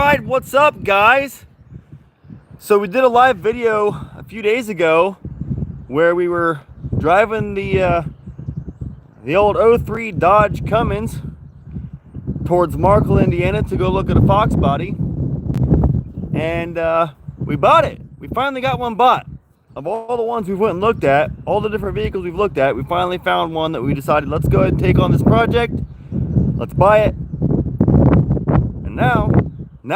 right, what's up, guys? So we did a live video a few days ago where we were driving the old '03 Dodge Cummins towards Markle, Indiana to go look at a Foxbody, and we bought it. We finally got one bought. Of all the ones we went and looked at, all the different vehicles we've looked at, we finally found one that we decided, let's go ahead and take on this project. Let's buy it. And now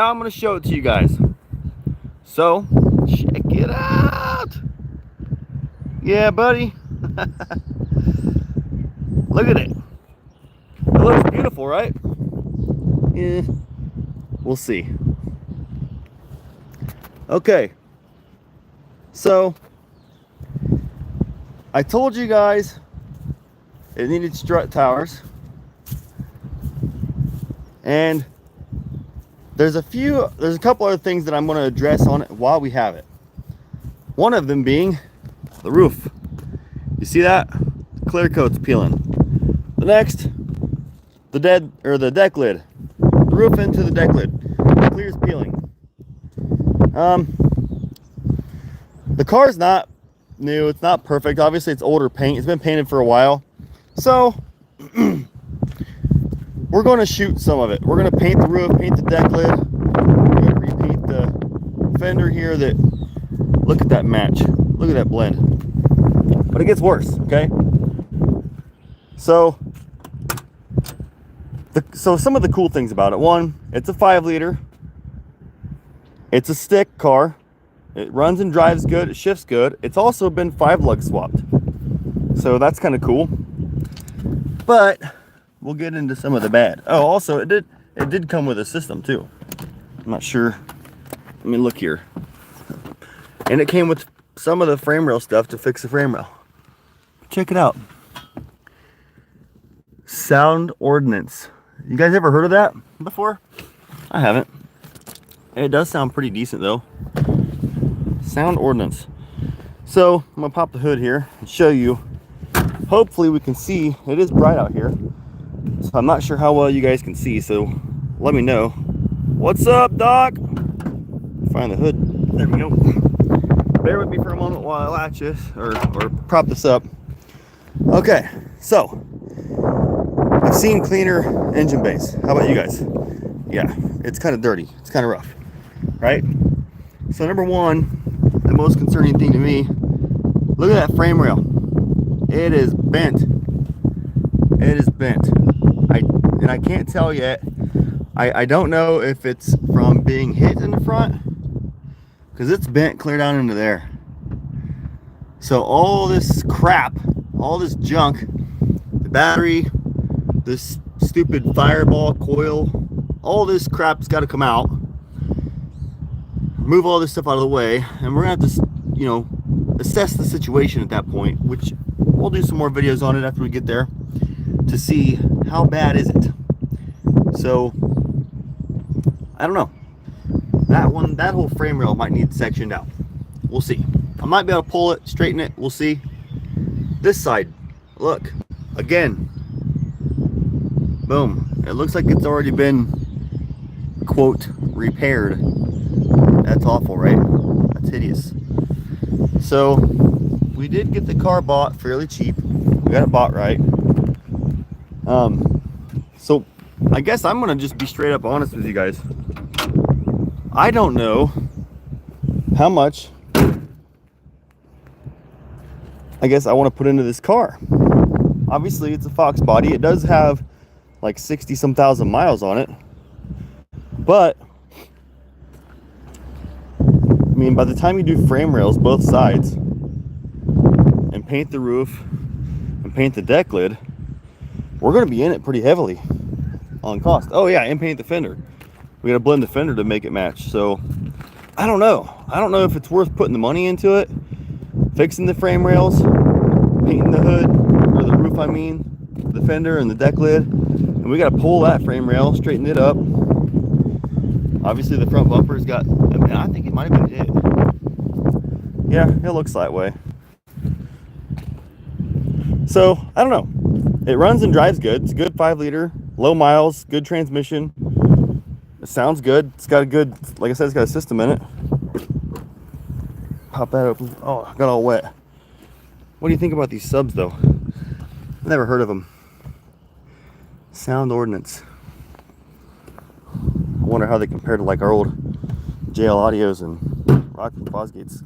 I'm going to show it to you guys. So, check it out. Yeah, buddy. Look at it. It looks beautiful, right? Yeah, we'll see. Okay. So, I told you guys it needed strut towers. And there's a couple other things that I'm going to address on it while we have it. One of them being the roof. You see that? The clear coat's peeling. The next, the deck lid. The roof into the deck lid. The clear's peeling. The car's not new. It's not perfect. Obviously, it's older paint. It's been painted for a while. So, we're going to shoot some of it. We're going to paint the roof, paint the deck lid. We're going to repaint the fender here. Look at that match. Look at that blend. But it gets worse, okay? So some of the cool things about it. One, it's a 5-liter. It's a stick car. It runs and drives good. It shifts good. It's also been 5-lug swapped. So that's kind of cool. But we'll get into some of the bad. Oh, also it did come with a system too. I'm not sure. Let me look here. And it came with some of the frame rail stuff to fix the frame rail. Check it out. Sound ordnance. You guys ever heard of that before? I haven't. It does sound pretty decent though. Sound ordnance. So I'm gonna pop the hood here and show you. Hopefully we can see. It is bright out here. So I'm not sure how well you guys can see, so let me know. What's up, Doc? Find the hood. There we go. Bear with me for a moment while I latch this or prop this up. Okay, so I've seen cleaner engine bays. How about you guys? Yeah, it's kind of dirty. It's kind of rough, right? So number one, the most concerning thing to me, look at that frame rail. It is bent. It is bent. I can't tell yet. I don't know if it's from being hit in the front, because it's bent clear down into there. So all this crap, all this junk, the battery, this stupid fireball coil, all this crap's got to come out. Move all this stuff out of the way, and we're gonna have to, you know, assess the situation at that point, which we'll do some more videos on it after we get there to see how bad is it. So I don't know. That whole frame rail might need sectioned out. We'll see. I might be able to pull it, straighten it. We'll see. This side, look, again, boom. It looks like it's already been, quote, repaired. That's awful, right? That's hideous. So we did get the car bought fairly cheap. We got it bought right. So I guess I'm gonna just be straight up honest with you guys. I don't know how much I guess I want to put into this car. Obviously it's a Foxbody. It does have like 60-some thousand miles on it, but I mean, by the time you do frame rails both sides and paint the roof and paint the deck lid, we're going to be in it pretty heavily on cost. Oh yeah, and paint the fender. We got to blend the fender to make it match. So I don't know. I don't know if it's worth putting the money into it, fixing the frame rails, painting the hood, or the roof, I mean, the fender and the deck lid. And we got to pull that frame rail, straighten it up. Obviously the front bumper's got, I think it might have been hit. Yeah, it looks that way. So I don't know. It runs and drives good. It's a good 5-liter, low miles, good transmission. It sounds good. It's got a good, like I said, it's got a system in it. Pop that open. Oh, I got all wet. What do you think about these subs though? Never heard of them. Sound Ordnance. I wonder how they compare to like our old JL Audios and Rockford Fosgates.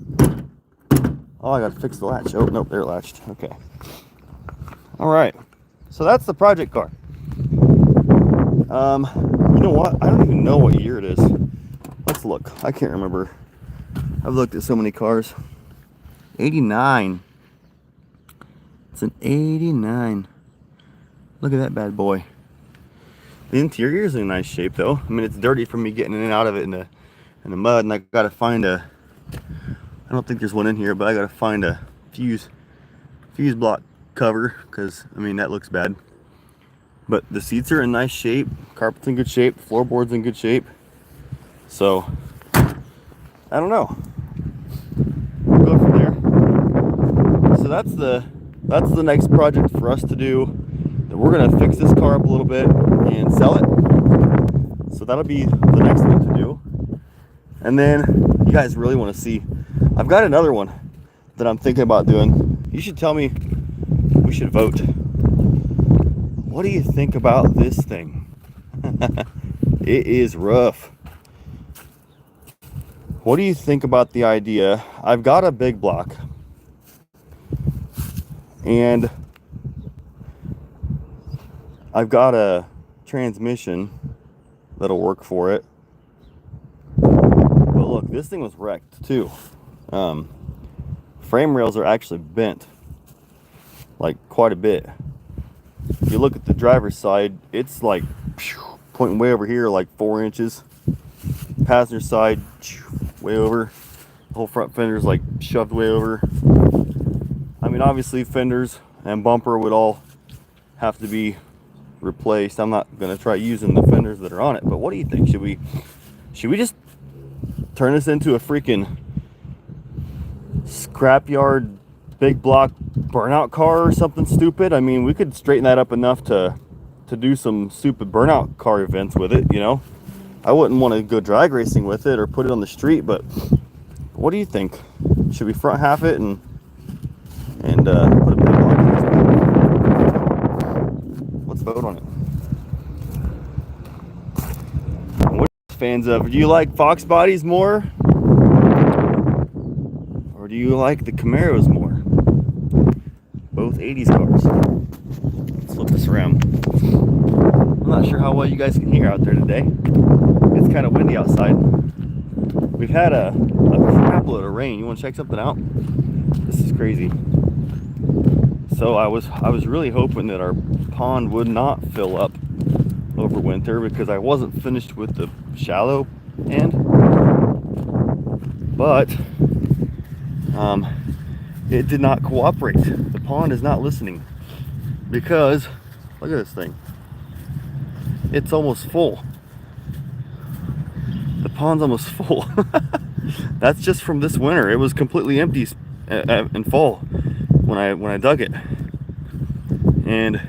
Oh, I gotta fix the latch. Oh, nope, they're latched. Okay. All right. So that's the project car. You know what? I don't even know what year it is. Let's look. I can't remember. I've looked at so many cars. 89. It's an 89. Look at that bad boy. The interior is in nice shape though. I mean, it's dirty from me getting in and out of it in the mud, and I gotta find a, I don't think there's one in here, but I gotta find a fuse block cover, because I mean that looks bad. But the seats are in nice shape, carpet's in good shape, floorboard's in good shape. So I don't know. We'll go from there. So that's the next project for us to do. That we're gonna fix this car up a little bit and sell it. So that'll be the next one to do. And then you guys really want to see, I've got another one that I'm thinking about doing. You should tell me, we should vote. What do you think about this thing? It is rough. What do you think about the idea? I've got a big block and I've got a transmission that'll work for it. But look, this thing was wrecked too. Frame rails are actually bent, like quite a bit. If you look at the driver's side, it's like pointing way over here, like 4 inches. Passenger side, way over. The whole front fender's like shoved way over. I mean, obviously fenders and bumper would all have to be replaced. I'm not gonna try using the fenders that are on it, but what do you think? Should we just turn this into a freaking scrapyard big block burnout car or something stupid? I mean, we could straighten that up enough to do some stupid burnout car events with it, you know. I wouldn't want to go drag racing with it or put it on the street, but what do you think? Should we front half it and put a big block in this one? Let's vote on it. What are you fans of? Do you like Foxbodies more? Or do you like the Camaros more? Both 80s cars. Let's flip this around. I'm not sure how well you guys can hear out there today. It's kind of windy outside. We've had a crap load of rain. You want to check something out? This is crazy. So I was really hoping that our pond would not fill up over winter, because I wasn't finished with the shallow end. But it did not cooperate. The pond is not listening, because look at this thing. It's almost full. The pond's almost full. That's just from this winter. It was completely empty in fall when I dug it. And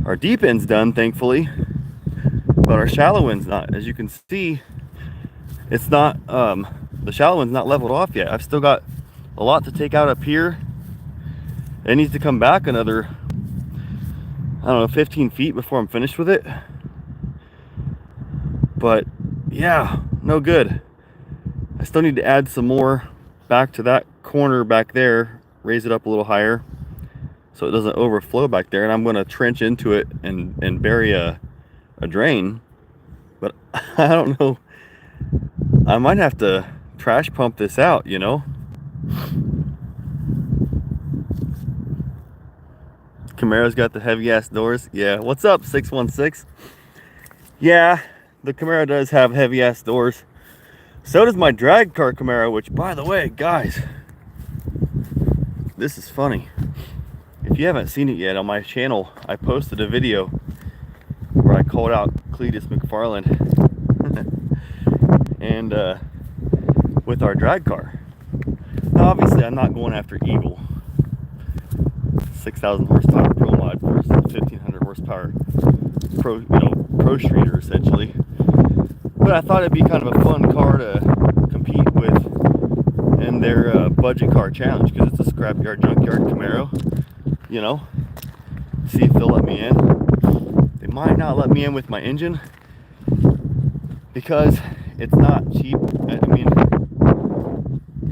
our deep end's done, thankfully, but our shallow end's not. As you can see, it's not, the shallow end's not leveled off yet. I've still got a lot to take out up here. It needs to come back another, I don't know, 15 feet before I'm finished with it. But yeah, no good. I still need to add some more back to that corner back there, raise it up a little higher so it doesn't overflow back there. And I'm going to trench into it and bury a drain. But I don't know, I might have to trash pump this out, you know. Camaro's got the heavy ass doors. Yeah, what's up, 616? Yeah, the Camaro does have heavy ass doors. So does my drag car Camaro, which, by the way, guys, this is funny. If you haven't seen it yet, on my channel I posted a video where I called out Cletus McFarland and with our drag car. Now obviously I'm not going after Eagle 6,000 horsepower pro mod versus 1,500 horsepower pro streeter essentially. but I thought it'd be kind of a fun car to compete with in their budget car challenge, because it's a scrapyard junkyard Camaro, you know. See if they'll let me in. They might not let me in with my engine because it's not cheap. I mean,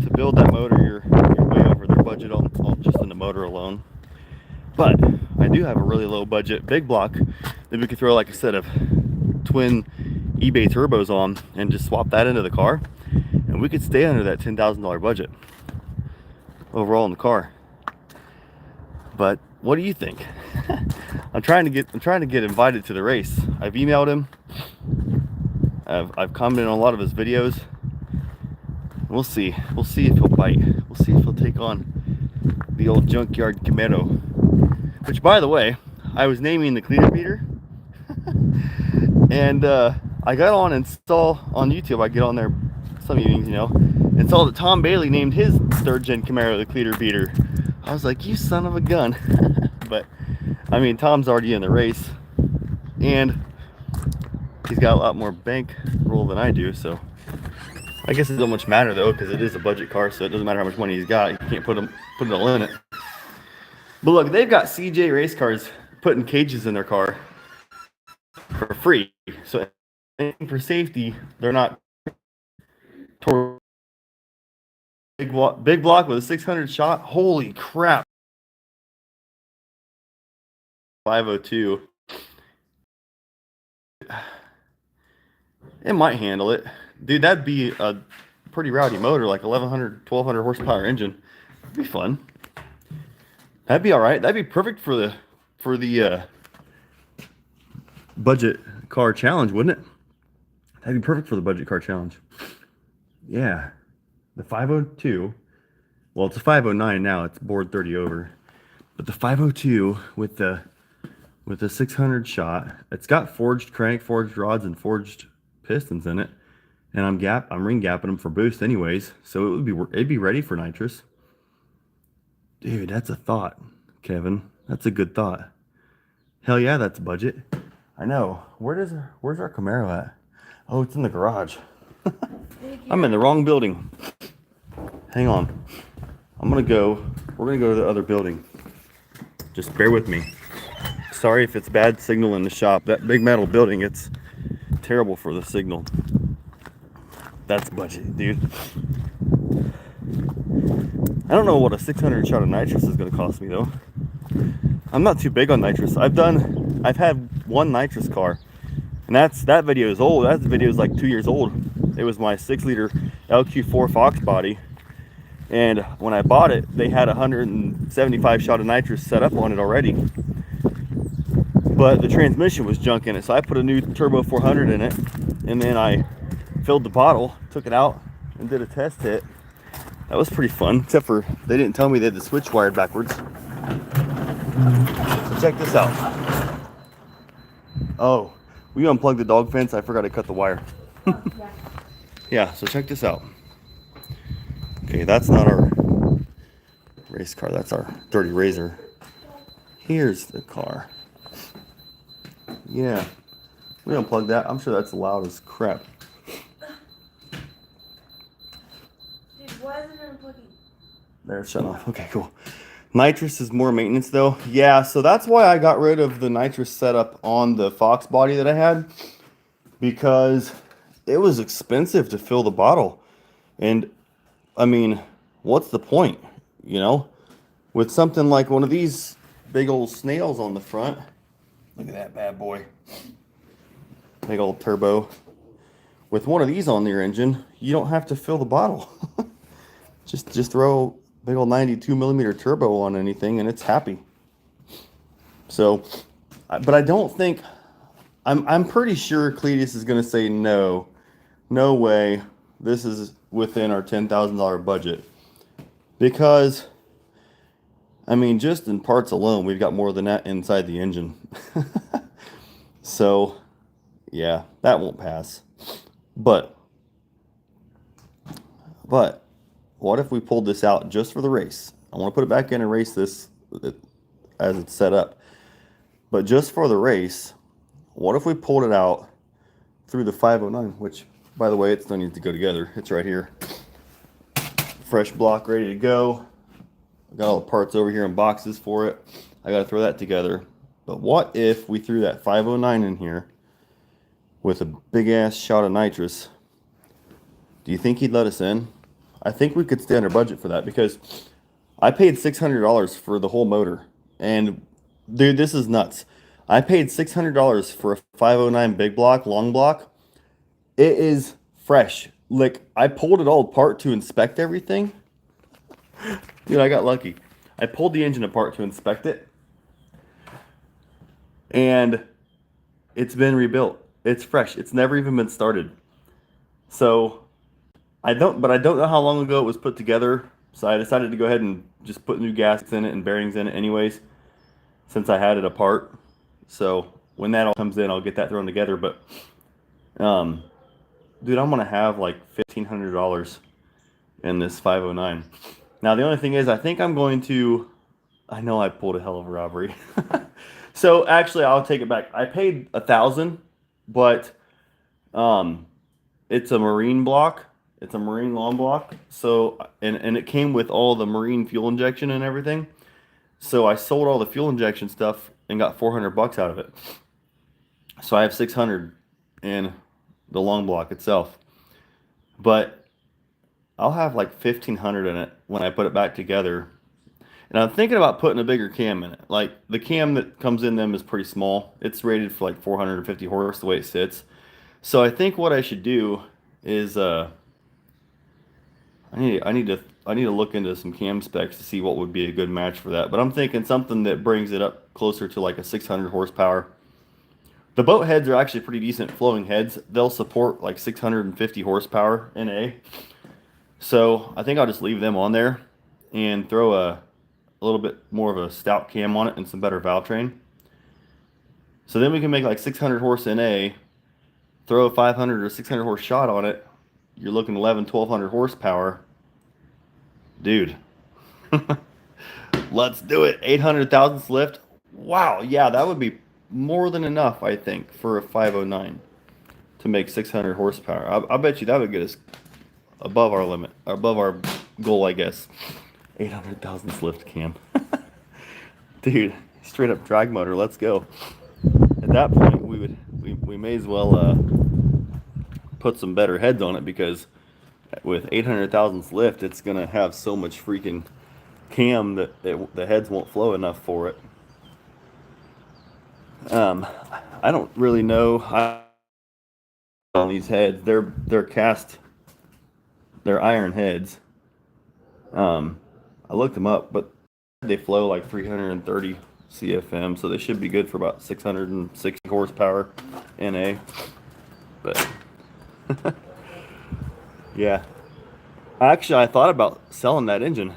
to build that motor, you're way over their budget on just in the motor alone. But I do have a really low budget big block that we could throw like a set of twin eBay turbos on and just swap that into the car, and we could stay under that $10,000 budget overall in the car. But what do you think? I'm trying to get invited to the race. I've emailed him. I've commented on a lot of his videos. We'll see. We'll see if he'll bite. We'll see if he'll take on the old junkyard Camaro. Which, by the way, I was naming the cleaner beater, and I got on install on YouTube. I get on there some evenings, you know, and saw that Tom Bailey named his 3rd gen Camaro the cleaner beater. I was like, you son of a gun. But I mean, Tom's already in the race, and he's got a lot more bankroll than I do, so I guess it doesn't much matter though, because it is a budget car, so it doesn't matter how much money he's got. You can't put it all in it. But look, they've got CJ race cars putting cages in their car for free. So for safety, they're not big block with a 600 shot. Holy crap. 502. It might handle it. Dude, that'd be a pretty rowdy motor, like 1100, 1200 horsepower engine. It'd be fun. That'd be all right. That'd be perfect for the budget car challenge, wouldn't it? That'd be perfect for the budget car challenge. Yeah, the 502. Well, it's a 509 now. It's board 30 over, but the 502 with the 600 shot. It's got forged crank, forged rods, and forged pistons in it, and I'm ring gapping them for boost anyways, so it'd be ready for nitrous. Dude, that's a thought, Kevin. That's a good thought. Hell yeah, that's budget. I know. Where's our Camaro at? Oh, it's in the garage. I'm in the wrong building. Hang on. We're gonna go to the other building. Just bear with me. Sorry if it's bad signal in the shop. That big metal building, it's terrible for the signal. That's budget, dude. I don't know what a 600 shot of nitrous is going to cost me though. I'm not too big on nitrous. I've had one nitrous car, and that video is old. That video is like 2 years old. It was my 6-liter LQ4 Foxbody, and when I bought it, they had 175 shot of nitrous set up on it already. But the transmission was junk in it, so I put a new Turbo 400 in it, and then I filled the bottle, took it out, and did a test hit. That was pretty fun, except for they didn't tell me they had the switch wired backwards. So check this out. Oh, we unplugged the dog fence. I forgot to cut the wire. Yeah, so check this out. Okay, that's not our race car. That's our dirty razor. Here's the car. Yeah, we unplugged that. I'm sure that's loud as crap. Why is it unplugging? There, it's shut off. Okay, cool. Nitrous is more maintenance though. Yeah, so that's why I got rid of the nitrous setup on the Foxbody that I had, because it was expensive to fill the bottle. And I mean, what's the point? You know, with something like one of these big old snails on the front. Look at that bad boy. Big old turbo. With one of these on your engine, you don't have to fill the bottle. Just throw a big old 92 millimeter turbo on anything and it's happy. So, but I don't think, I'm pretty sure Cletus is going to say no way, this is within our $10,000 budget. Because, I mean, just in parts alone, we've got more than that inside the engine. So, yeah, that won't pass. But what if we pulled this out just for the race? I want to put it back in and race this as it's set up. But just for the race, what if we pulled it out through the 509, which, by the way, it still needs to go together. It's right here. Fresh block ready to go. I got all the parts over here in boxes for it. I got to throw that together. But what if we threw that 509 in here with a big ass shot of nitrous? Do you think he'd let us in? I think we could stay under budget for that, because I paid $600 for the whole motor. And dude, this is nuts. I paid $600 for a 509 big block, long block. It is fresh. Like, I pulled it all apart to inspect everything. Dude, I got lucky. I pulled the engine apart to inspect it, and it's been rebuilt. It's fresh. It's never even been started. So I don't know how long ago it was put together. So I decided to go ahead and just put new gaskets in it and bearings in it anyways, since I had it apart. So when that all comes in, I'll get that thrown together. But dude, I'm gonna have like $1,500 in this 509. Now the only thing is, I think I'm going to, I know I pulled a hell of a robbery. So actually, I'll take it back. I paid $1,000, but it's a marine block. It's a marine long block. So and it came with all the marine fuel injection and everything. So I sold all the fuel injection stuff and got $400 out of it. So I have $600 in the long block itself. But I'll have like $1,500 in it when I put it back together. And I'm thinking about putting a bigger cam in it. Like, the cam that comes in them is pretty small. It's rated for like 450 horse the way it sits. So I think what I should do is I need to look into some cam specs to see what would be a good match for that. But I'm thinking something that brings it up closer to like a 600 horsepower. The boat heads are actually pretty decent flowing heads. They'll support like 650 horsepower NA. So I think I'll just leave them on there and throw a little bit more of a stout cam on it and some better valve train. So then we can make like 600 horse NA, throw a 500 or 600 horse shot on it. You're looking 1200 horsepower. Dude. Let's do it. 800 thousandths lift. Wow, yeah, that would be more than enough, I think, for a 509 to make 600 horsepower. I bet you that would get us above our limit, above our goal, I guess. 800 thousandths lift cam. Dude, straight up drag motor, let's go. At that point, we may as well put some better heads on it, because with 800 thousandths lift, it's gonna have so much freaking cam that the heads won't flow enough for it. I don't really know on these heads. They're cast. They're iron heads. I looked them up, but they flow like 330 CFM, so they should be good for about 660 horsepower NA. But yeah, actually, I thought about selling that engine.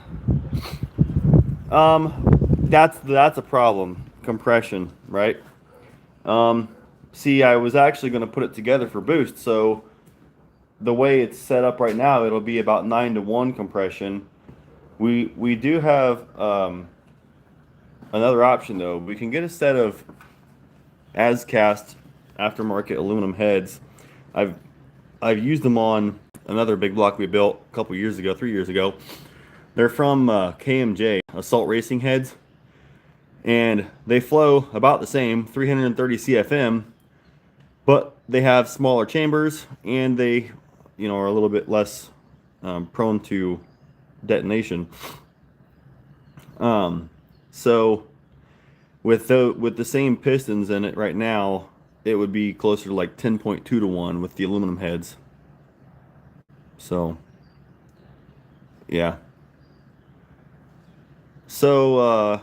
That's a problem. Compression, right? See, I was actually going to put it together for boost, so the way it's set up right now, it'll be about 9-to-1 compression. We do have another option though. We can get a set of as cast aftermarket aluminum heads. I've used them on another big block we built a couple years ago, 3 years ago. They're from KMJ, Assault Racing heads, and they flow about the same, 330 CFM, but they have smaller chambers, and they, are a little bit less prone to detonation. So with the same pistons in it right now, it would be closer to like 10.2-to-1 with the aluminum heads. So yeah. So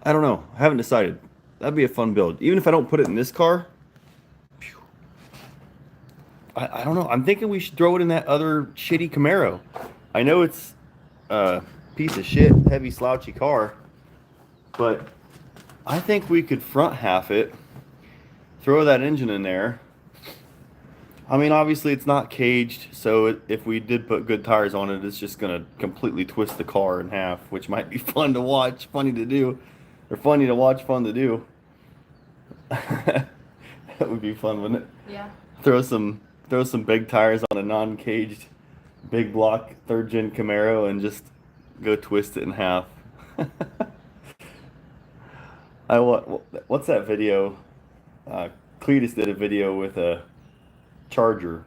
I don't know. I haven't decided. That'd be a fun build. Even if I don't put it in this car. I don't know. I'm thinking we should throw it in that other shitty Camaro. I know it's a piece of shit, heavy, slouchy car, but I think we could front half it, throw that engine in there. I mean, obviously it's not caged, so if we did put good tires on it, it's just going to completely twist the car in half, which might be fun to watch, funny to do, or funny to watch, fun to do. That would be fun, wouldn't it? Yeah. Throw some big tires on a non-caged big block 3rd gen Camaro and just go twist it in half. What's that video? Cletus did a video with a Charger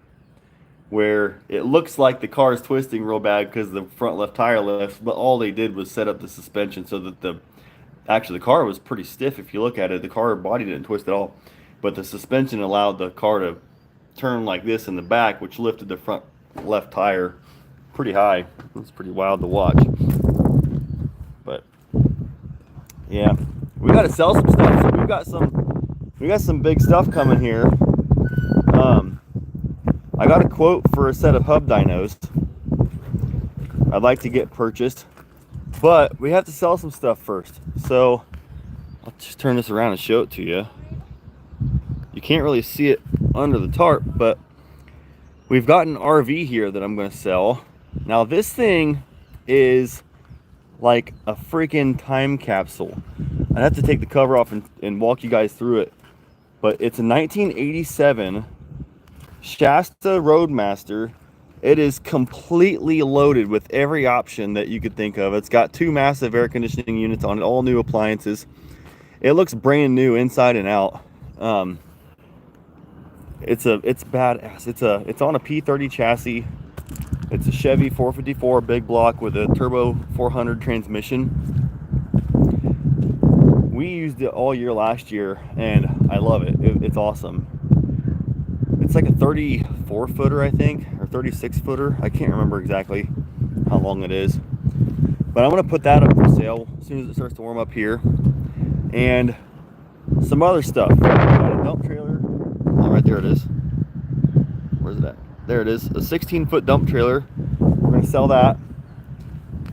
where it looks like the car is twisting real bad because the front left tire lifts, but all they did was set up the suspension so that the car was pretty stiff. If you look at it, the car body didn't twist at all, but the suspension allowed the car to turn like this in the back, which lifted the front left tire pretty high. It's pretty wild to watch. But yeah, we got to sell some stuff. So we got some big stuff coming here. I got a quote for a set of hub dynos I'd like to get purchased, but we have to sell some stuff first. So I'll just turn this around and show it to you. You can't really see it under the tarp, but we've got an RV here that I'm going to sell. Now this thing is like a freaking time capsule. I'd have to take the cover off and walk you guys through it, but it's a 1987 Shasta Roadmaster. It is completely loaded with every option that you could think of. It's got 2 massive air conditioning units on it, all new appliances. It looks brand new inside and out. It's badass. It's on a P30 chassis. It's a Chevy 454 big block with a turbo 400 transmission. We used it all year last year and I love it. It's awesome. It's like a 34 footer, I think, or 36 footer. I can't remember exactly how long it is, but I'm going to put that up for sale as soon as it starts to warm up here. And some other stuff. Got a dump trailer. Oh, right there it is. Where's it at? There it is. A 16-foot dump trailer. We're going to sell that.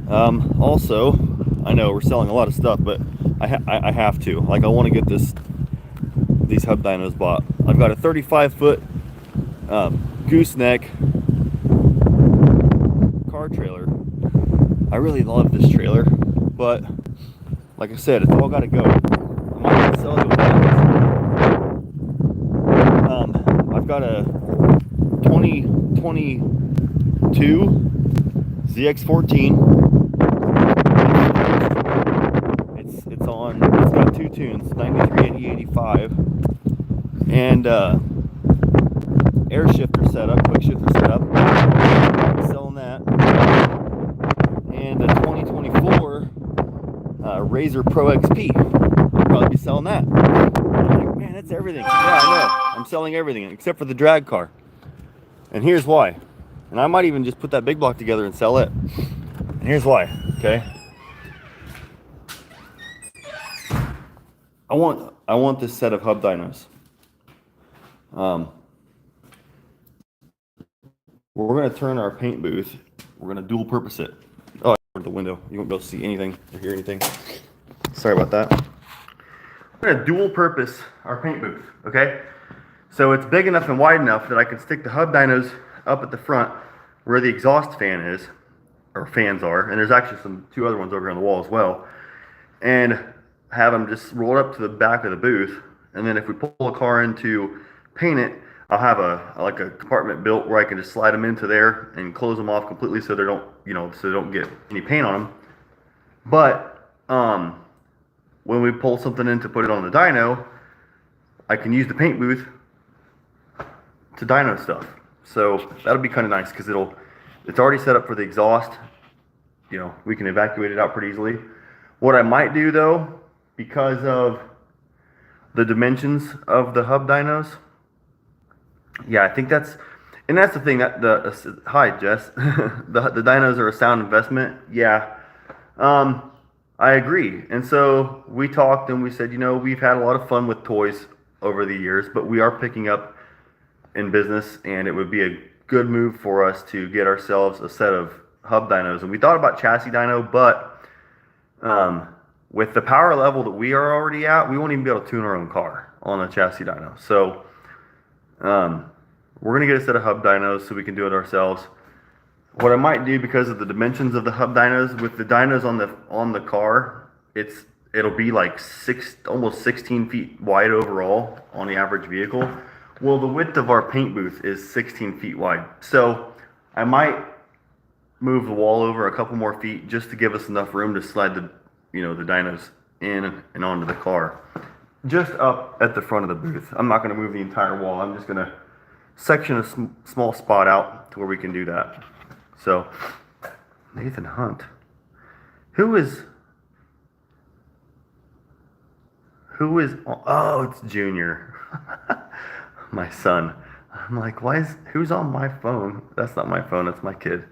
Also, I know we're selling a lot of stuff, but I have to. Like, I want to get these hub dynos bought. I've got a 35-foot gooseneck car trailer. I really love this trailer, but like I said, it's all got to go. I'm not going to sell it with that. I've got a 2022 ZX14. It's got 2 tunes, 93, 80, 85, and air shifter setup, quick shifter setup. Selling that, and a 2024 Razor Pro XP. I'll probably be selling that. I'm like, man, that's everything. Yeah, I know. I'm selling everything except for the drag car, and here's why. And I might even just put that big block together and sell it. And here's why. Okay. I want this set of hub dynos. We're going to turn our paint booth. We're going to dual purpose it. Oh, I covered the window. You won't be able to see anything or hear anything. Sorry about that. We're going to dual purpose our paint booth, okay? So it's big enough and wide enough that I can stick the hub dynos up at the front where the exhaust fan is, or fans are, and there's actually 2 other ones over here on the wall as well, and have them just rolled up to the back of the booth. And then if we pull a car in to paint it, I'll have a compartment built where I can just slide them into there and close them off completely so they don't, so they don't get any paint on them. But when we pull something in to put it on the dyno, I can use the paint booth to dyno stuff. So that'll be kind of nice because it's already set up for the exhaust. We can evacuate it out pretty easily. What I might do though, because of the dimensions of the hub dynos, yeah, I think that's the thing, that hi Jess, the dynos are a sound investment. Yeah, I agree. And so we talked and we said, we've had a lot of fun with toys over the years, but we are picking up in business, and it would be a good move for us to get ourselves a set of hub dynos. And we thought about chassis dyno, but with the power level that we are already at, we won't even be able to tune our own car on a chassis dyno. So we're gonna get a set of hub dynos so we can do it ourselves. What I might do, because of the dimensions of the hub dynos, with the dynos on the car, it's it'll be like almost 16 feet wide overall on the average vehicle. Well, the width of our paint booth is 16 feet wide. So I might move the wall over a couple more feet just to give us enough room to slide the, the dynos in and onto the car. Just up at the front of the booth. I'm not going to move the entire wall. I'm just going to section a small spot out to where we can do that. So, Nathan Hunt. Who is, oh, it's Junior. My son. I'm like, who's on my phone? That's not my phone, that's my kid.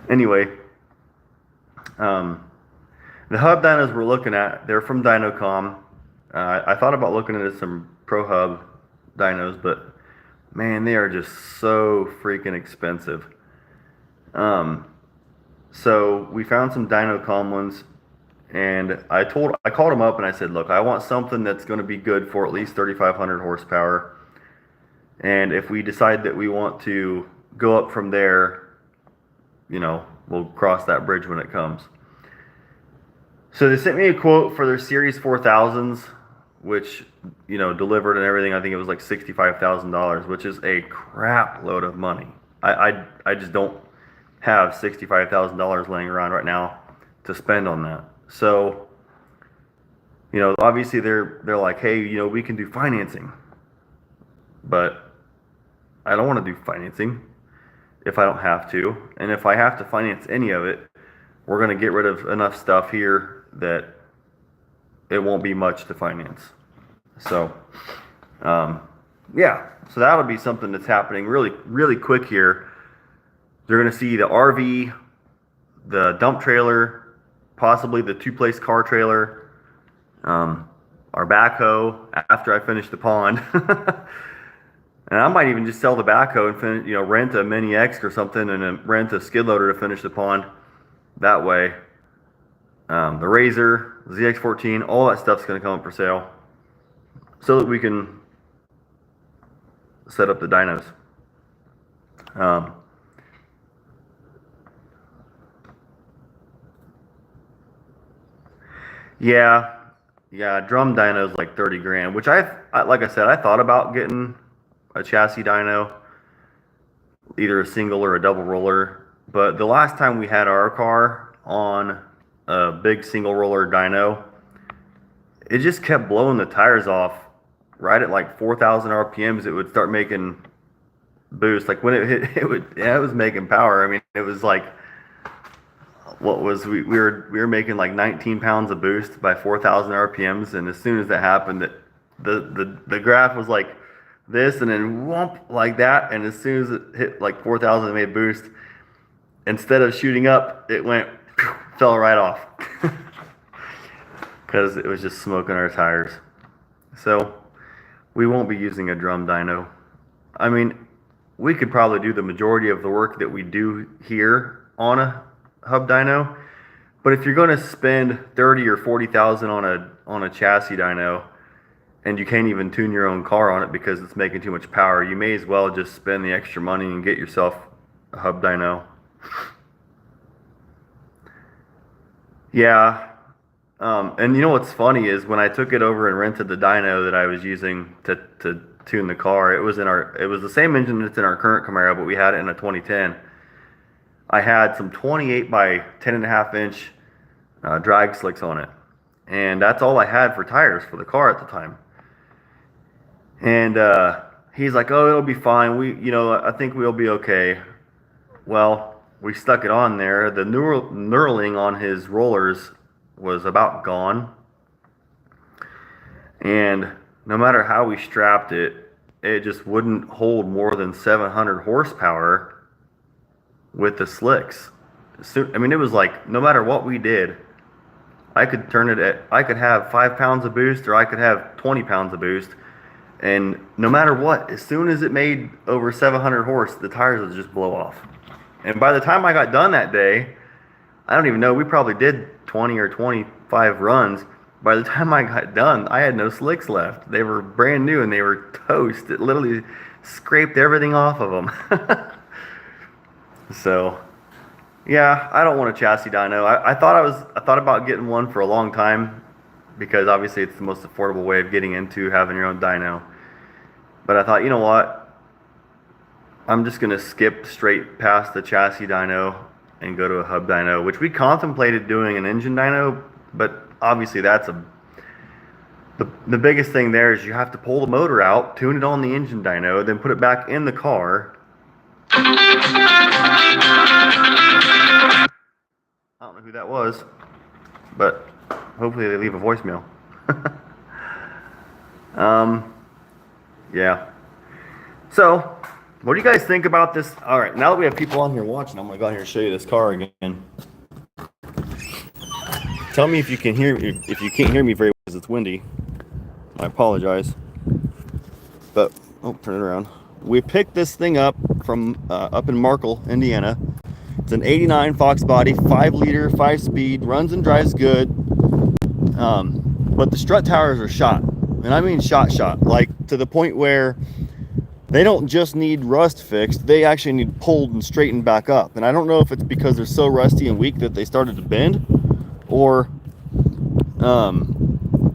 Anyway, the hub dynos we're looking at, they're from Dynocom. I thought about looking into some Pro Hub dynos, but man, they are just so freaking expensive. So we found some Dynocom ones, and I called them up and I said, look, I want something that's going to be good for at least 3,500 horsepower. And if we decide that we want to go up from there, we'll cross that bridge when it comes. So they sent me a quote for their Series 4000s, which, delivered and everything. I think it was like $65,000, which is a crap load of money. I just don't have $65,000 laying around right now to spend on that. So, obviously they're like, hey, we can do financing, but I don't want to do financing if I don't have to. And if I have to finance any of it, we're going to get rid of enough stuff here that it won't be much to finance. So, yeah, so that'll be something that's happening really, really quick here. They're going to see the RV, the dump trailer, possibly the two-place car trailer, our backhoe after I finish the pond. And I might even just sell the backhoe and rent a Mini X or something, and then rent a skid loader to finish the pond. That way, the Razor, the ZX14, all that stuff's going to come up for sale, so that we can set up the dynos. Yeah, drum dyno's like 30 grand, which I like I said, I thought about getting a chassis dyno, either a single or a double roller, but the last time we had our car on a big single roller dyno, it just kept blowing the tires off right at like 4,000 RPMs. It would start making boost. Like when it hit, it was making power. I mean, it was like, we were making like 19 pounds of boost by 4,000 RPMs, and as soon as that happened, the graph was like this, and then whoomp, like that, and as soon as it hit like 4,000, it made boost. Instead of shooting up, it went fell right off because it was just smoking our tires. So we won't be using a drum dyno. I mean, we could probably do the majority of the work that we do here on a hub dyno, but if you're going to spend 30 or 40,000 on a chassis dyno, and you can't even tune your own car on it because it's making too much power, you may as well just spend the extra money and get yourself a hub dyno. Yeah, and what's funny is when I took it over and rented the dyno that I was using to tune the car, it was the same engine that's in our current Camaro, but we had it in a 2010. I had some 28 by 10.5 inch drag slicks on it, and that's all I had for tires for the car at the time. And he's like, oh, it'll be fine. I think we'll be okay. Well, we stuck it on there. The knurling on his rollers was about gone. And no matter how we strapped it, it just wouldn't hold more than 700 horsepower with the slicks. I mean, it was like, no matter what we did, I could have 5 pounds of boost, or I could have 20 pounds of boost. And no matter what, as soon as it made over 700 horse, the tires would just blow off. And by the time I got done that day, I don't even know, we probably did 20 or 25 runs. By the time I got done, I had no slicks left. They were brand new and they were toast. It literally scraped everything off of them. So, Yeah, I don't want a chassis dyno. I thought about getting one for a long time because obviously it's the most affordable way of getting into having your own dyno. But I thought, you know what? I'm just gonna skip straight past the chassis dyno and go to a hub dyno, which we contemplated doing an engine dyno, but obviously the biggest thing there is you have to pull the motor out, tune it on the engine dyno, then put it back in the car. I don't know who that was, but hopefully they leave a voicemail. Yeah. So, what do you guys think about this? All right, now that we have people on here watching, I'm gonna go out here and show you this car again. Tell me if you can hear me. If you can't hear me very well because it's windy, I apologize. But oh, turn it around. We picked this thing up from up in Markle, Indiana. It's an '89 Foxbody, 5-liter, 5-speed, runs and drives good. But the strut towers are shot, and I mean shot, like to the point where they don't just need rust fixed, they actually need pulled and straightened back up. And I don't know if it's because they're so rusty and weak that they started to bend, or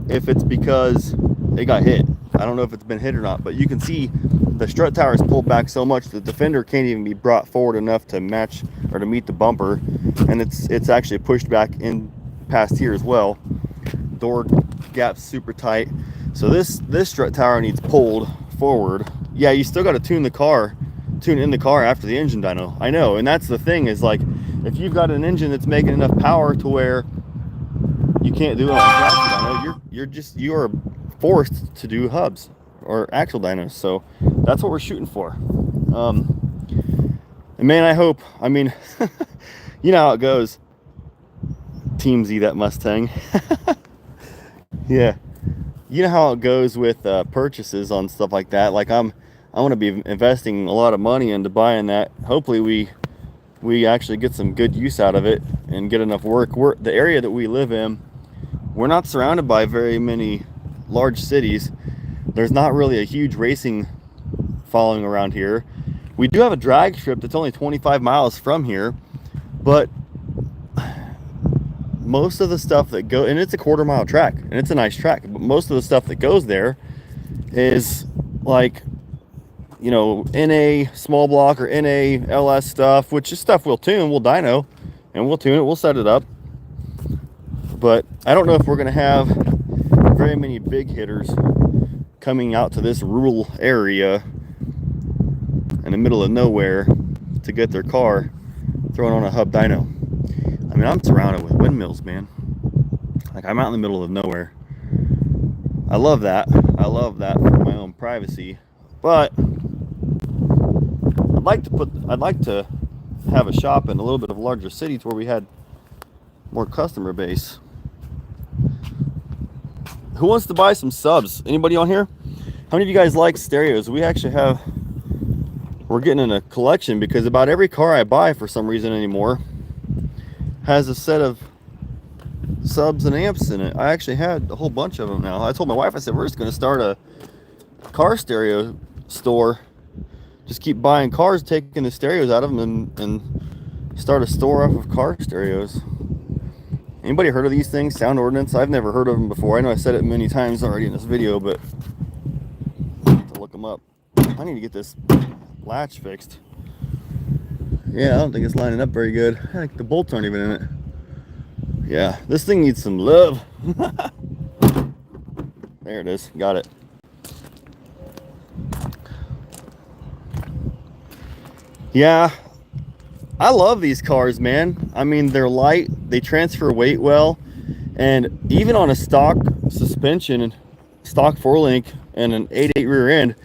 if it's because they got hit. I don't know if it's been hit or not, but you can see the strut tower is pulled back so much that the fender can't even be brought forward enough to match or to meet the bumper, and it's actually pushed back in past here as well. Door gap's super tight, so this strut tower needs pulled forward. Yeah, you still got to tune in the car after the engine dyno. I know, and that's the thing is, like, if you've got an engine that's making enough power to where you can't do it on a chassis dyno, you are forced to do hubs or axle dynos. So that's what we're shooting for. And man, I mean, you know how it goes. Team Z that Mustang. Yeah. You know how it goes with purchases on stuff like that. Like I want to be investing a lot of money into buying that. Hopefully we actually get some good use out of it and get enough work. The area that we live in, we're not surrounded by very many large cities. There's not really a huge racing following around here. We do have a drag strip that's only 25 miles from here, but most of the stuff that and it's a 1/4 mile track, and it's a nice track, but most of the stuff that goes there is like, you know, NA small block or NA LS stuff, which is stuff we'll tune, we'll dyno, and we'll tune it, we'll set it up. But I don't know if we're gonna have very many big hitters coming out to this rural area in the middle of nowhere to get their car thrown on a hub dyno. I mean, I'm surrounded with windmills, man. Like, I'm out in the middle of nowhere. I love that. I love that for my own privacy. But I'd like to have a shop in a little bit of a larger city to where we had more customer base. Who wants to buy some subs? Anybody on here? How many of you guys like stereos? We're getting in a collection because about every car I buy for some reason anymore has a set of subs and amps in it. I actually had a whole bunch of them now. I told my wife, I said, we're just going to start a car stereo store. Just keep buying cars, taking the stereos out of them, and start a store off of car stereos. Anybody heard of these things? Sound Ordnance? I've never heard of them before. I know I said it many times already in this video, but I have to look them up. I need to get this latch fixed. Yeah, I don't think it's lining up very good. I think the bolts aren't even in it. Yeah, this thing needs some love. There it is. Got it. Yeah, I love these cars, man. I mean, they're light, they transfer weight well, and even on a stock suspension, stock 4-link, and an 8.8 rear end,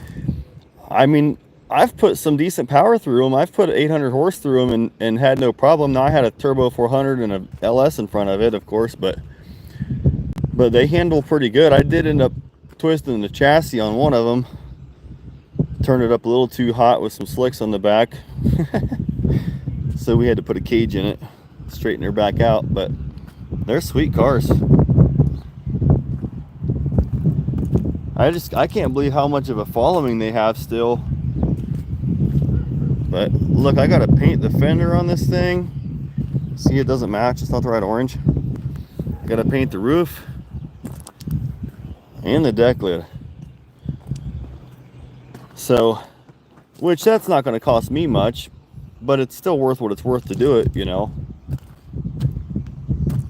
I mean, I've put some decent power through them. I've put 800 horse through them and had no problem. Now I had a turbo 400 and a LS in front of it, of course, but they handle pretty good. I did end up twisting the chassis on one of them. Turned it up a little too hot with some slicks on the back. So we had to put a cage in it, straighten her back out, but they're sweet cars. I can't believe how much of a following they have still. But look, I gotta paint the fender on this thing. See, it doesn't match. It's not the right orange. Gotta paint the roof and the deck lid. So, which that's not going to cost me much, but it's still worth what it's worth to do it, you know.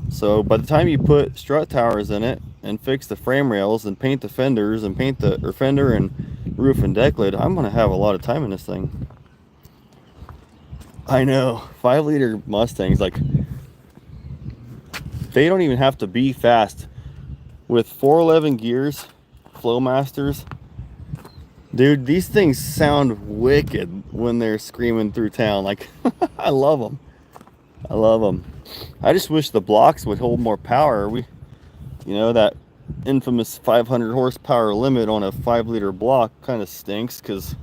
So by the time you put strut towers in it and fix the frame rails and paint the fenders and paint the fender and roof and deck lid, I'm going to have a lot of time in this thing. I know, 5-liter Mustangs, like, they don't even have to be fast. With 411 gears, Flowmasters, dude, these things sound wicked when they're screaming through town. Like, I love them. I love them. I just wish the blocks would hold more power. You know, that infamous 500 horsepower limit on a 5-liter block kind of stinks because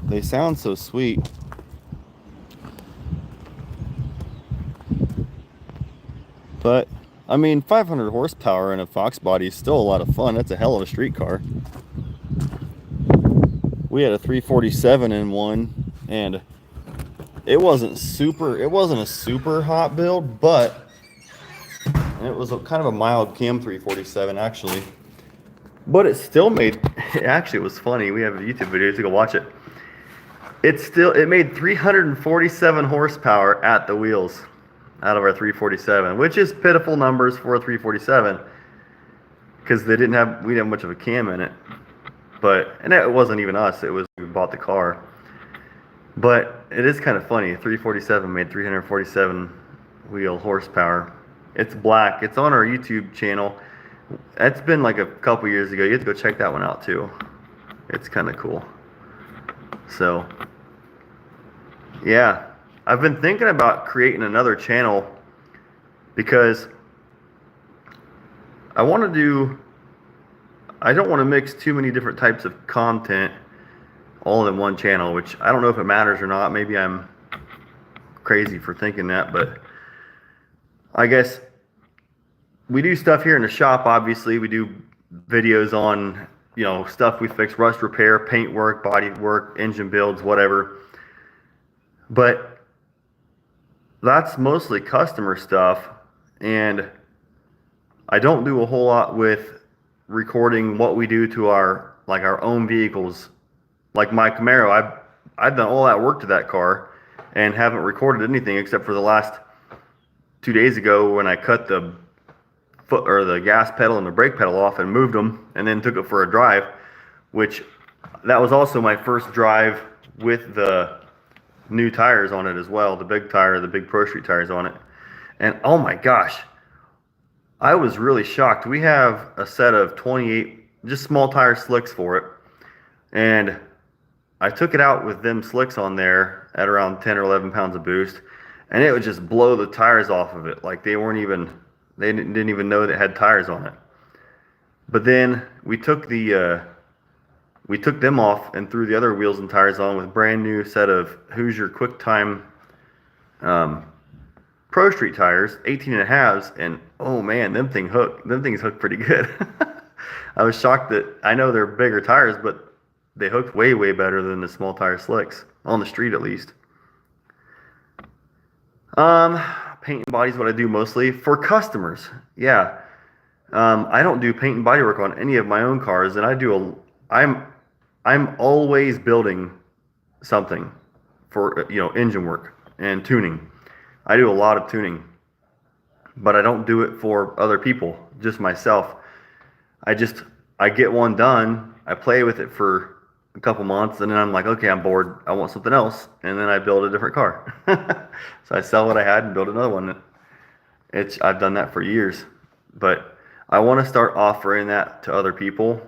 they sound so sweet. But, I mean, 500 horsepower in a Foxbody is still a lot of fun. That's a hell of a street car. We had a 347 in one, and it wasn't a super hot build, but it was kind of a mild cam 347 actually. But it still made, actually it was funny. We have a YouTube video, to go watch it. It made 347 horsepower at the wheels out of our 347, which is pitiful numbers for a 347 because we didn't have much of a cam in it. And it wasn't even us, it was we bought the car. But it is kind of funny. 347 made 347 wheel horsepower. It's black. It's on our YouTube channel. That's been like a couple years ago. You have to go check that one out too. It's kind of cool. So, yeah. I've been thinking about creating another channel because I don't want to mix too many different types of content all in one channel, which I don't know if it matters or not. Maybe I'm crazy for thinking that, but I guess we do stuff here in the shop. Obviously, we do videos on, you know, stuff we fix, rust repair, paint work, body work, engine builds, whatever. But that's mostly customer stuff, and I don't do a whole lot with recording what we do to our own vehicles. Like my Camaro, I've done all that work to that car and haven't recorded anything except for the last 2 days ago when I cut the gas pedal and the brake pedal off and moved them and then took it for a drive, which that was also my first drive with the new tires on it as well, the big Pro Street tires on it. And oh my gosh, I was really shocked. We have a set of 28 just small tire slicks for it, and I took it out with them slicks on there at around 10 or 11 pounds of boost, and it would just blow the tires off of it. Like they didn't even know that it had tires on it. But then we took them off and threw the other wheels and tires on with brand new set of Hoosier QuickTime Pro Street tires, 18.5s, and oh man, them things hook pretty good. I was shocked that, I know they're bigger tires, but they hooked way better than the small tire slicks, on the street at least. Paint and body is what I do mostly for customers. Yeah. I don't do paint and body work on any of my own cars, and I'm always building something for, you know, engine work and tuning. I do a lot of tuning, but I don't do it for other people, just myself. I get one done, I play with it for a couple months, and then I'm like, okay, I'm bored, I want something else, and then I build a different car. So I sell what I had and build another one. I've done that for years, but I want to start offering that to other people.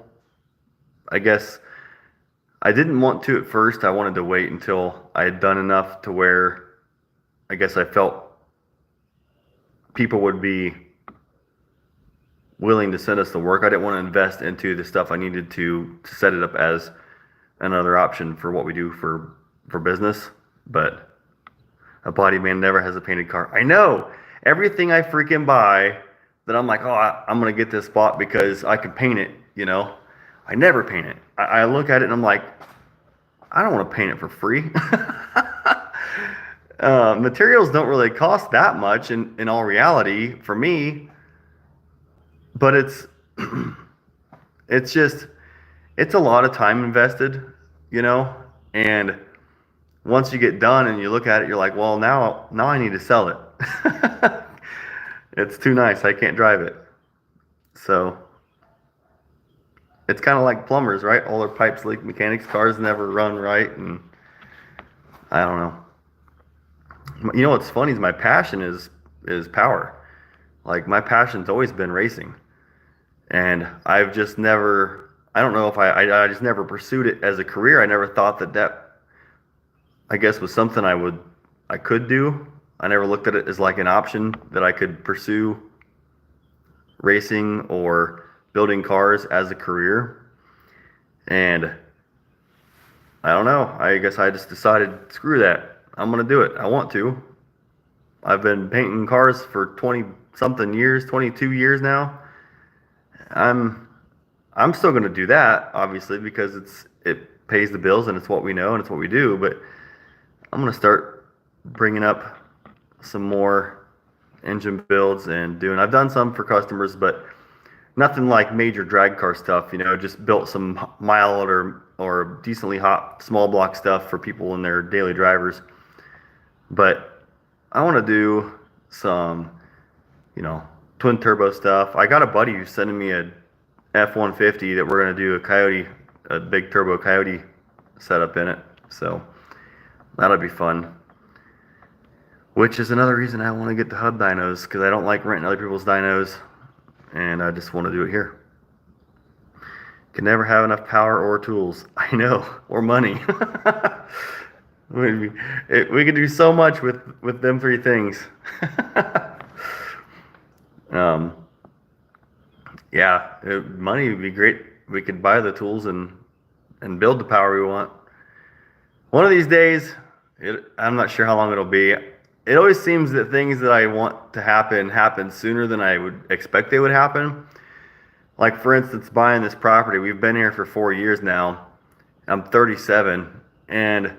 I guess I didn't want to at first. I wanted to wait until I had done enough to where I guess I felt people would be willing to send us the work. I didn't want to invest into the stuff I needed to set it up as another option for what we do for business. But a body man never has a painted car. I know. Everything I freaking buy that I'm like, oh, I'm going to get this bought because I can paint it, you know. I never paint it. I look at it and I'm like, I don't want to paint it for free. Materials don't really cost that much in all reality for me, but it's just, it's a lot of time invested, you know, and once you get done and you look at it, you're like, well, now I need to sell it. It's too nice. I can't drive it. So it's kind of like plumbers, right? All their pipes leak, mechanics, cars never run right, and I don't know. You know what's funny is my passion is power. Like my passion's always been racing, and I've just never. I don't know if I just never pursued it as a career. I never thought that I guess was something I could do. I never looked at it as like an option that I could pursue racing or building cars as a career. And I don't know. I guess I just decided, screw that. I'm going to do it. I want to. I've been painting cars for 20 something years, 22 years now. I'm still going to do that, obviously, because it pays the bills and it's what we know and it's what we do. But I'm going to start bringing up some more engine builds and I've done some for customers, but nothing like major drag car stuff, you know, just built some mild or decently hot small block stuff for people in their daily drivers. But I want to do some, you know, twin turbo stuff. I got a buddy who's sending me a F-150 that we're going to do a big turbo Coyote setup in it. So that'll be fun. Which is another reason I want to get the hub dynos, because I don't like renting other people's dynos, and I just want to do it here. Can never have enough power or tools. I know, or money. we could do so much with them three things. Money would be great. We could buy the tools and build the power we want. One of these days, I'm not sure how long it'll be. It always seems that things that I want to happen sooner than I would expect they would happen. Like, for instance, buying this property. We've been here for 4 years now. I'm 37. And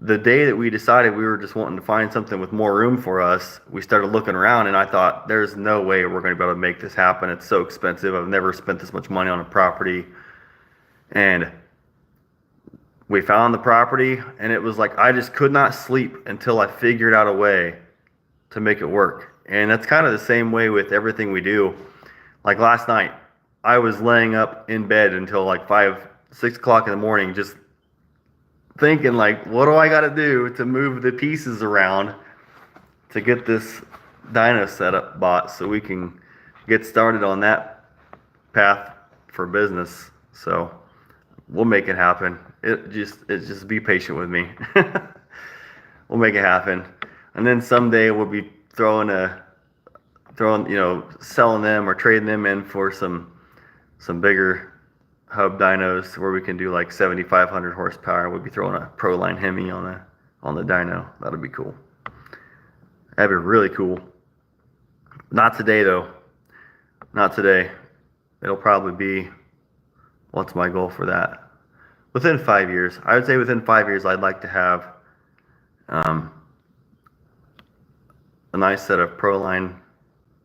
the day that we decided we were just wanting to find something with more room for us, we started looking around, and I thought, there's no way we're going to be able to make this happen. It's so expensive. I've never spent this much money on a property. And we found the property, and it was like I just could not sleep until I figured out a way to make it work. And that's kind of the same way with everything we do. Like last night, I was laying up in bed until like 5, 6 o'clock in the morning, just thinking like, what do I got to do to move the pieces around to get this dyno setup bought so we can get started on that path for business. So we'll make it happen. It just be patient with me. We'll make it happen. And then someday we'll be selling them or trading them in for some bigger hub dynos where we can do like 7,500 horsepower. We'll be throwing a Proline Hemi on the dyno. That'll be cool. That'd be really cool. Not today though. Not today. It'll probably be, what's my goal for that? Within 5 years. I would say within 5 years I'd like to have a nice set of Proline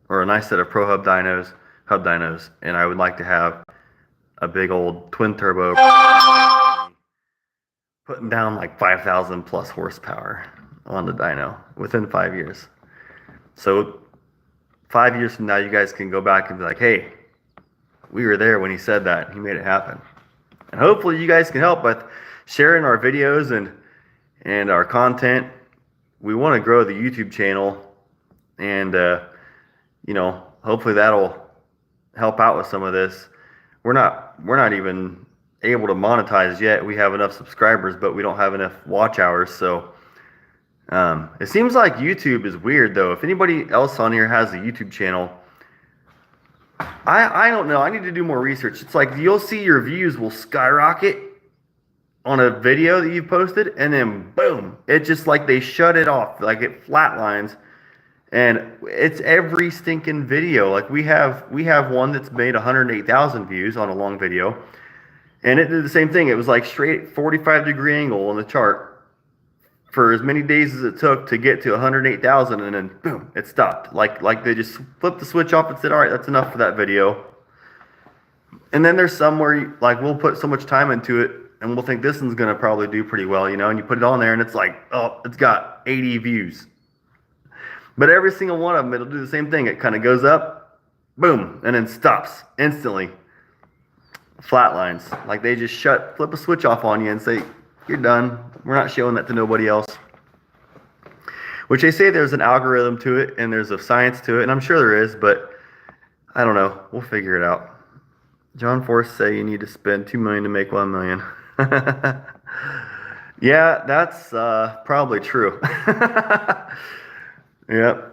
or a nice set of Pro hub dynos, and I would like to have a big old twin turbo putting down like 5,000 plus horsepower on the dyno within 5 years. So 5 years from now, you guys can go back and be like, hey, we were there when he said that. He made it happen. And hopefully you guys can help with sharing our videos and our content. We want to grow the YouTube channel, and hopefully that'll help out with some of this. We're not even able to monetize yet. We have enough subscribers, but we don't have enough watch hours. So it seems like YouTube is weird though. If anybody else on here has a YouTube channel, I don't know. I need to do more research. It's like you'll see your views will skyrocket on a video that you posted, and then boom, it's just like they shut it off, like it flatlines. And it's every stinking video. Like we have one that's made 108,000 views on a long video, and it did the same thing. It was like straight 45-degree angle on the chart, for as many days as it took to get to 108,000, and then boom, it stopped. Like they just flipped the switch off and said, all right, that's enough for that video. And then there's some where like we'll put so much time into it and we'll think this one's gonna probably do pretty well, you know, and you put it on there and it's like, oh, it's got 80 views. But every single one of them, it'll do the same thing. It kind of goes up, boom, and then stops instantly. Flatlines. Like they just flip a switch off on you and say, you're done. We're not showing that to nobody else. Which they say there's an algorithm to it and there's a science to it, and I'm sure there is, but I don't know. We'll figure it out. John Force say you need to spend $2 million to make $1 million. Yeah, that's probably true. Yep.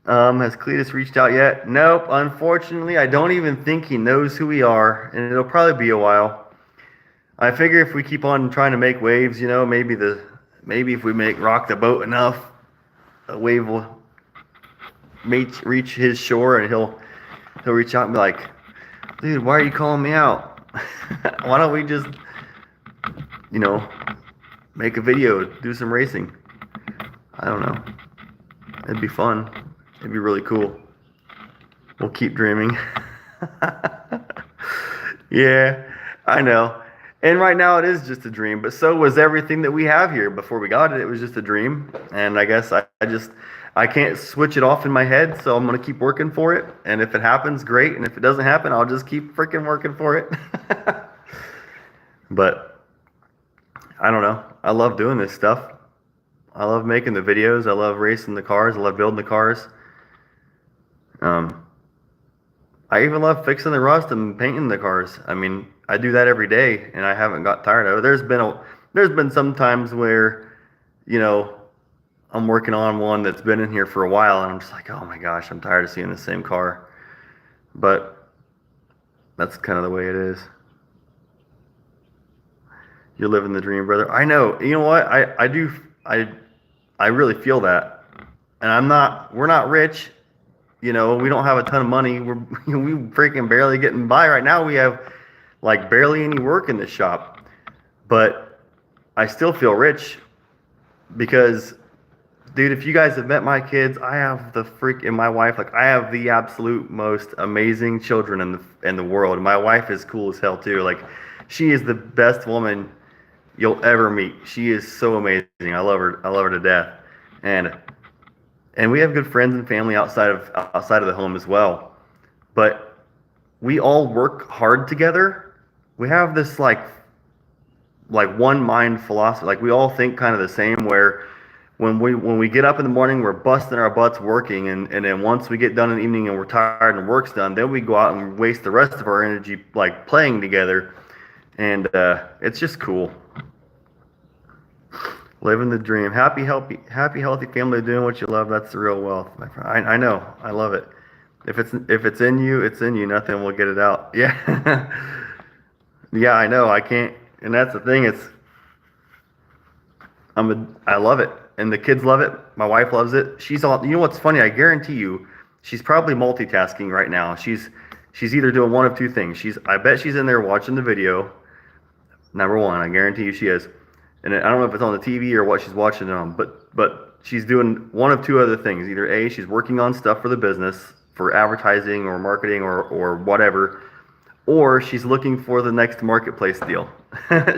Has Cletus reached out yet? Nope. Unfortunately, I don't even think he knows who we are, and it'll probably be a while. I figure if we keep on trying to make waves, you know, maybe if we rock the boat enough, a wave will reach his shore, and he'll reach out and be like, dude, why are you calling me out? Why don't we just, you know, make a video, do some racing? I don't know. It'd be fun. It'd be really cool. We'll keep dreaming. Yeah, I know. And right now it is just a dream, but so was everything that we have here. Before we got it, it was just a dream. And I guess I can't switch it off in my head, so I'm going to keep working for it. And if it happens, great. And if it doesn't happen, I'll just keep freaking working for it. But I don't know. I love doing this stuff. I love making the videos. I love racing the cars. I love building the cars. I even love fixing the rust and painting the cars. I mean, I do that every day, and I haven't got tired of it. There's been some times where, you know, I'm working on one that's been in here for a while, and I'm just like, oh my gosh, I'm tired of seeing the same car. But that's kind of the way it is. You're living the dream, brother. I know. You know what? I really feel that. And we're not rich. You know, we don't have a ton of money. We freaking barely getting by right now. We have like barely any work in the shop. But I still feel rich because, dude, if you guys have met my kids, I have and my wife, like I have the absolute most amazing children in the world. My wife is cool as hell too. Like she is the best woman you'll ever meet. She is so amazing. I love her. I love her to death. And we have good friends and family outside of the home as well. But we all work hard together. We have this like one mind philosophy. Like we all think kind of the same, where when we get up in the morning, we're busting our butts working, and then once we get done in the evening and we're tired and work's done, then we go out and waste the rest of our energy like playing together. And it's just cool. Living the dream. Happy, healthy family doing what you love. That's the real wealth, my friend. I know. I love it. If it's in you, it's in you. Nothing will get it out. Yeah. Yeah, I know. I can't. And that's the thing. I love it. And the kids love it. My wife loves it. She's all, you know what's funny? I guarantee you, she's probably multitasking right now. She's either doing one of two things. I bet she's in there watching the video. Number one, I guarantee you she is. And I don't know if it's on the TV or what she's watching it on, but she's doing one of two other things. Either A, she's working on stuff for the business, for advertising or marketing or whatever, or she's looking for the next marketplace deal.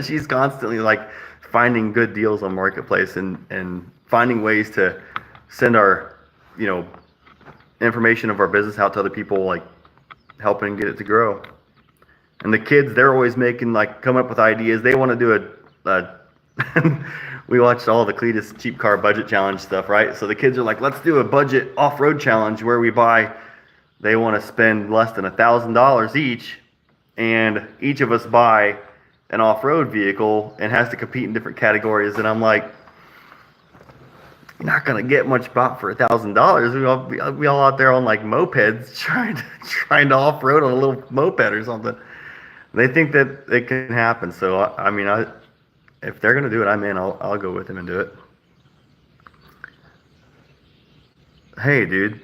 She's constantly like finding good deals on marketplace and finding ways to send our, you know, information of our business out to other people, like helping get it to grow. And the kids, they're always coming up with ideas. They want to do we watched all the Cletus cheap car budget challenge stuff, right? So the kids are like, let's do a budget off-road challenge where they want to spend less than $1,000 each, and each of us buy an off-road vehicle and has to compete in different categories. And I'm like, you're not gonna get much bought for $1,000. We all out there on like mopeds trying to off-road on a little moped or something. They think that it can happen. So I mean, if they're gonna do it, I'm in. I'll go with them and do it. Hey, dude.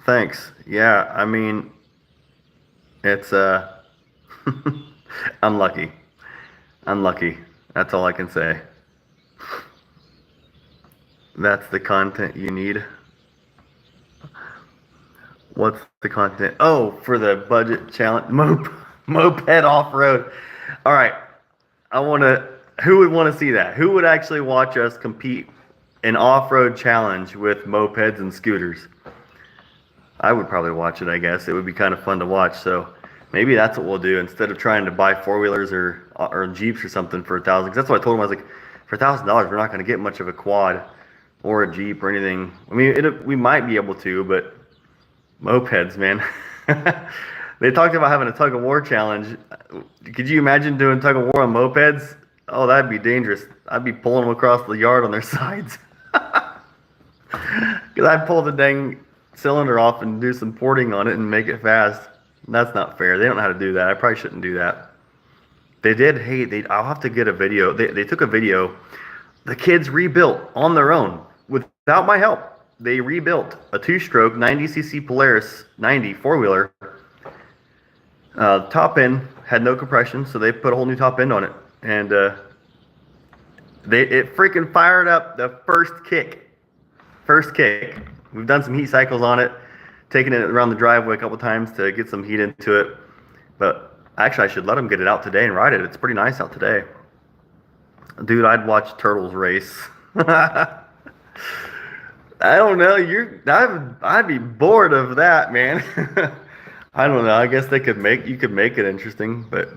Thanks. Yeah, I mean, it's unlucky. Unlucky. That's all I can say. That's the content you need. What's the content? Oh, for the budget challenge, moped off-road. All right, who would want to see that? Who would actually watch us compete in off-road challenge with mopeds and scooters? I would probably watch it, I guess. It would be kind of fun to watch. So maybe that's what we'll do instead of trying to buy four-wheelers or Jeeps or something for $1,000. Because that's what I told him. I was like, for $1,000, we're not going to get much of a quad or a Jeep or anything. I mean, we might be able to, but mopeds, man. They talked about having a tug of war challenge. Could you imagine doing tug of war on mopeds? Oh, that'd be dangerous. I'd be pulling them across the yard on their sides. Because I'd pull the dang cylinder off and do some porting on it and make it fast. That's not fair. They don't know how to do that. I probably shouldn't do that. They did. Hey, I'll have to get a video. They took a video. The kids rebuilt on their own without my help. They rebuilt a two-stroke 90cc Polaris 90 four-wheeler. Top end had no compression, so they put a whole new top end on it, and it freaking fired up the first kick. First kick. We've done some heat cycles on it, taken it around the driveway a couple times to get some heat into it. But actually, I should let them get it out today and ride it. It's pretty nice out today. Dude, I'd watch turtles race. I don't know. I'd be bored of that, man. I don't know. I guess you could make it interesting, but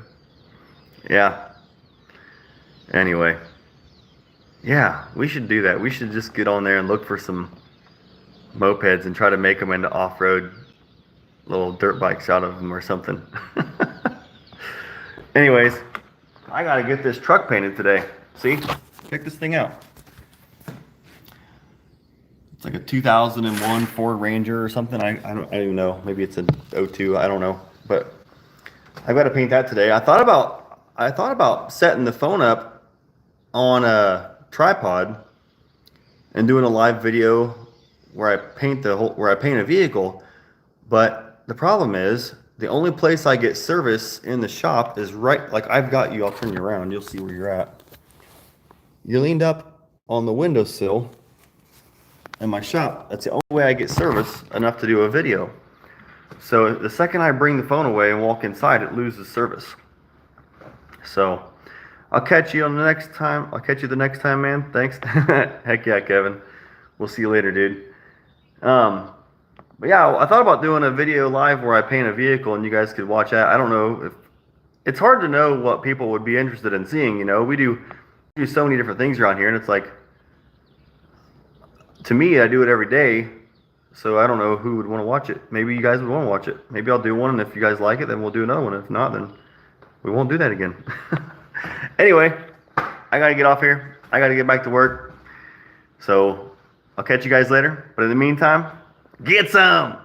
yeah. Anyway, yeah, we should do that. We should just get on there and look for some mopeds and try to make them into off-road little dirt bikes out of them or something. Anyways, I gotta get this truck painted today. See, check this thing out. It's like a 2001 Ford Ranger or something. I don't even know. Maybe it's an 02. I don't know. But I've got to paint that today. I thought about setting the phone up on a tripod and doing a live video where I paint a vehicle. But the problem is the only place I get service in the shop is right. Like I've got you. I'll turn you around. You'll see where you're at. You're leaned up on the windowsill in my shop. That's the only way I get service enough to do a video. So the second I bring the phone away and walk inside, it loses service. So I'll catch you on the next time. I'll catch you the next time, man. Thanks. Heck yeah, Kevin. We'll see you later, dude. But yeah, I thought about doing a video live where I paint a vehicle and you guys could watch that. I don't know if it's hard to know what people would be interested in seeing. You know, we do so many different things around here, and it's like, to me, I do it every day, so I don't know who would want to watch it. Maybe you guys would want to watch it. Maybe I'll do one, and if you guys like it, then we'll do another one. If not, then we won't do that again. Anyway, I gotta get off here. I gotta get back to work. So I'll catch you guys later. But in the meantime, get some!